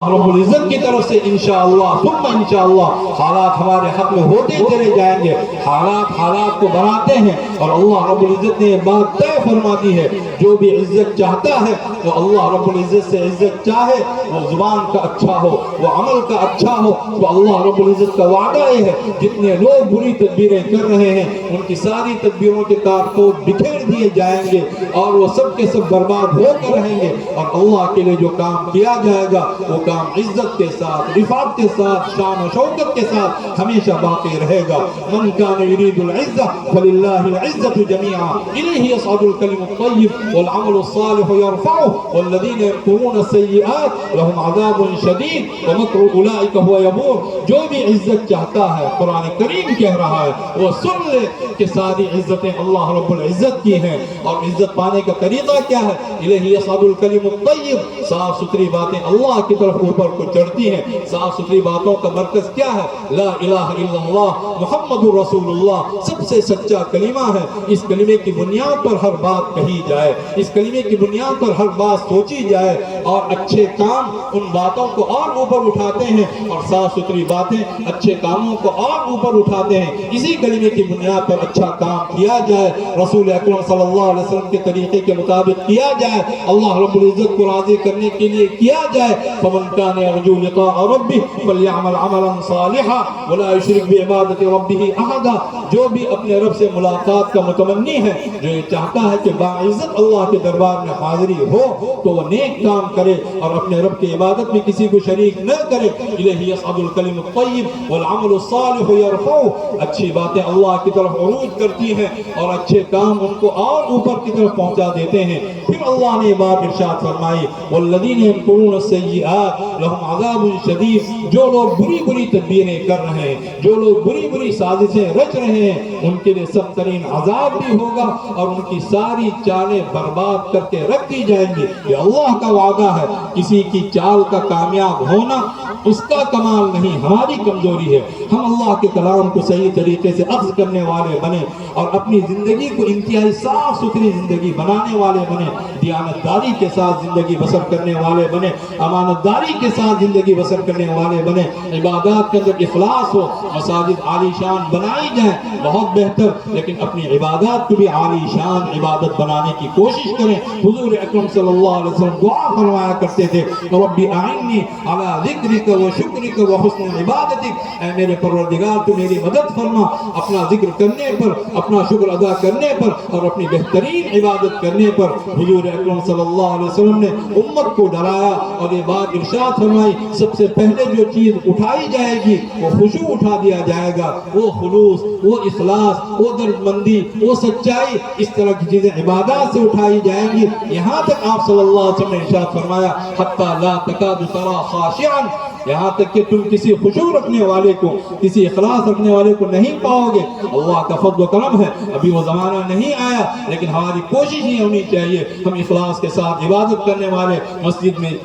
رب العزت کی طرف سے انشاءاللہ ثم انشاءاللہ حالات ہمارے حق میں ہوتے چلے جائیں گے. حالات کو بناتے ہیں اور اللہ رب العزت نے یہ بات طے فرما دی ہے, جو بھی عزت چاہتا ہے وہ اللہ رب العزت سے عزت چاہے, وہ زبان کا اچھا ہو, وہ عمل کا اچھا ہو, تو اللہ رب العزت کا وعدہ یہ ہے جتنے لوگ بری تدبیریں کر رہے ہیں ان کی ساری تدبیروں کے کارتوس بکھیر دیے جائیں گے اور وہ سب کے سب برباد ہو کر رہیں گے, اور اللہ کے لیے جو کام کیا جائے گا وہ کام عزت کے ساتھ, رفعت کے ساتھ, شان و شوکت کے ساتھ ہمیشہ باقی رہے گا. من کان یرید العزہ فللہ العزۃ جمیعا الیہ یصعد الکلم الطیب والعمل الصالح یرفعہ والذین یمکرون السیئات لهم عذاب شدید ومکر اولئک هو یبور. جو بھی عزت چاہتا ہے قرآن کریم کہہ رہا ہے وہ سن لے کہ ساری عزتیں اللہ رب العزت کی ہیں, اور عزت پانے کا طریقہ کیا ہے؟ الیہ یصعد الکلم الطیب, صاف ستھری باتیں اللہ کی طرف اوپر کو چڑھتی ہیں. صاف ستھری باتوں کا مرکز کیا ہے؟ لا الہ الا اللہ محمد رسول اللہ, سب سے سچا کلمہ ہے. اس کلمے کی بنیاد پر ہر بات کہی جائے, اس کلمے کی بنیاد پر ہر بات سوچی جائے, اور اچھے کام ان باتوں کو اور اوپر اٹھاتے ہیں اور صاف ستھری باتیں اچھے کاموں کو اور اوپر اٹھاتے ہیں. اسی کلمے کی بنیاد پر اچھا کام کیا جائے, رسول اکرم صلی اللہ علیہ وسلم کے طریقے کے مطابق کیا جائے, اللہ رب العزت کو راضی کرنے کے لیے کیا جائے. فمن کان یرجو لقاء ربہ فلیعمل عملا صالحا ولا یشرک بعبادۃ ربہ احدا. جو بھی اپنے رب سے ملاقات کا متمنی ہے, جو یہ چاہتا ہے کہ باعزت اللہ کے دربار میں حاضری ہو, تو وہ نیک کام کرے اور اپنے رب کی عبادت میں کسی کو شریک نہ کرے. الیہ یصعد الکلم الطیب والعمل الصالح یرفعہ. اچھی باتیں اللہ کی طرف عروج کرتی ہیں اور اچھے کام ان کو اور اوپر کی طرف پہنچا دیتے ہیں. پھر اللہ نے یہ بات ارشاد فرمائی, والذین یمکرون السیئات لهم عذاب شدید. جو لوگ بری تدبیریں کر رہے ہیں, جو لوگ بری سازشیں رچ رہے ہیں, ان کے لیے سخت ترین عذاب بھی ہوگا اور ان کی ساری چالیں برباد کر کے رکھ دی جائیں گی. یہ اللہ کا وعدہ ہے. کسی کی چال کا کامیاب ہونا اس کا کمال نہیں, ہماری کمزوری ہے. ہم اللہ کے کلام کو صحیح طریقے سے اخذ کرنے والے بنے اور اپنی زندگی کو انتہائی صاف ستھری زندگی بنانے والے بنے, دیانتداری کے ساتھ زندگی بسر کرنے والے بنے, امانتداری کے ساتھ زندگی بسر کرنے والے بنے, عبادات کے اندر اخلاص ہو. مساجد عالی شان بنائی جائیں بہت بہتر, لیکن اپنی عبادات کو بھی عالی شان عبادت بنانے کی کوشش کریں. حضور اکرم صلی اللہ علیہ وسلم دعا فرمایا کرتے تھے, رب اعنی علی ذکرک و شکرک و حسن عبادتک. اے میرے پروردگار تو میری مدد فرما اپنا ذکر کرنے پر, اپنا شکر ادا کرنے پر اور اپنی بہترین عبادت کرنے پر. حضور اکرم صلی اللہ علیہ وسلم نے امت کو ڈرایا اور یہ بات ارشاد فرمائی, سب سے پہلے جو چیز اٹھائی جائے گی وہ خشوع اٹھا دیا جائے گا, وہ خلوص, وہ اخلاص, وہ دردمندی, وہ سچائی, اس طرح کی چیزیں عبادات سے اٹھائی جائیں گی. یہاں تک آپ صلی اللہ علیہ وسلم نے ارشاد فرمایا, حتی لا تکاد تری خاشعا, یہاں تک کہ تم کسی خشوع رکھنے والے کو, کسی اخلاص رکھنے والے کو نہیں پاؤ گے. اللہ کا فضل و کرم ہے, ابھی وہ زمانہ نہیں آیا, لیکن ہماری کوشش یہ ہونی چاہیے ہم اخلاص کے ساتھ عبادت کرنے والے مسجد میں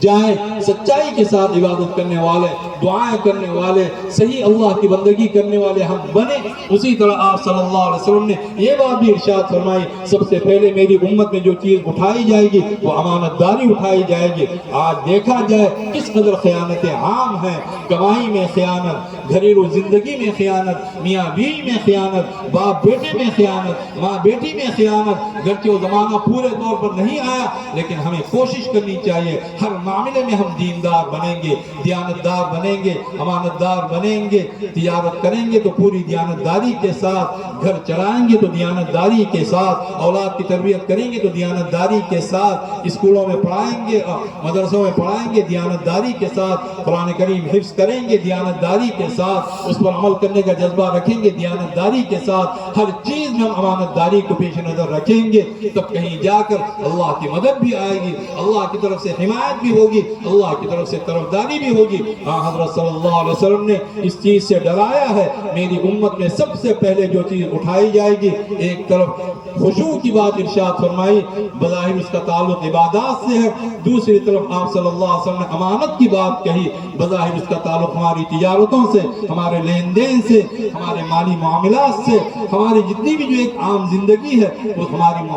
جائیں, سچائی کے ساتھ عبادت کرنے والے, دعائیں کرنے والے, صحیح اللہ کی بندگی کرنے والے ہم بنے. اسی طرح آپ صلی اللہ علیہ وسلم نے یہ بات بھی ارشاد فرمائی, سب سے پہلے میری امت میں جو چیز اٹھائی جائے گی وہ امانتداری اٹھائی جائے گی. آج دیکھا جائے کس قدر خیانتیں عام ہیں, کمائی میں خیانت, گھریلو زندگی میں خیانت, میاں بیوی میں خیانت, باپ بیٹے میں خیانت, ماں بیٹی میں خیانت. گرچہ وہ زمانہ پورے طور پر نہیں آیا, لیکن ہمیں کوشش کرنی چاہیے ہر معاملے میں ہم دیندار بنیں گے, دیانتدار بنیں گے, امانتدار بنیں گے. تجارت کریں گے تو پوری دیانتداری کے ساتھ, گھر چلائیں گے تو دیانتداری کے ساتھ, اولاد کی تربیت کریں گے تو دیانتداری کے ساتھ, اسکولوں میں پڑھائیں گے, مدرسوں میں پڑھائیں گے دیانتداری کے ساتھ, قرآن کریم حفظ کریں گے دیانتداری کے ساتھ, اس پر عمل کرنے کا جذبہ رکھیں گے دیانتداری کے ساتھ. ہر چیز میں ہم امانتداری کو پیش نظر رکھیں گے, تب کہیں جا کر اللہ کی مدد بھی آئے گی, اللہ کی طرف سے حمایت بھی ہوگی, اللہ کی طرف سے طرفداری بھی ہوگی. حضرت صلی اللہ علیہ وسلم نے اس چیز سے ڈرایا ہے, میری امت میں سب سے پہلے جو چیز اٹھائی جائے گی, ایک طرف خشوع کی بات ارشاد فرمائی, بظاہر اس کا تعلق عبادات سے ہے. دوسری طرف آپ صلی اللہ علیہ وسلم نے امانت کی بات کہی, بظاہر اس کا تعلق ہماری تجارتوں سے, ہمارے لین دین سے, ہمارے مالی معاملات سے, ہماری جتنی بھی جو ایک عام زندگی ہے وہ ہماری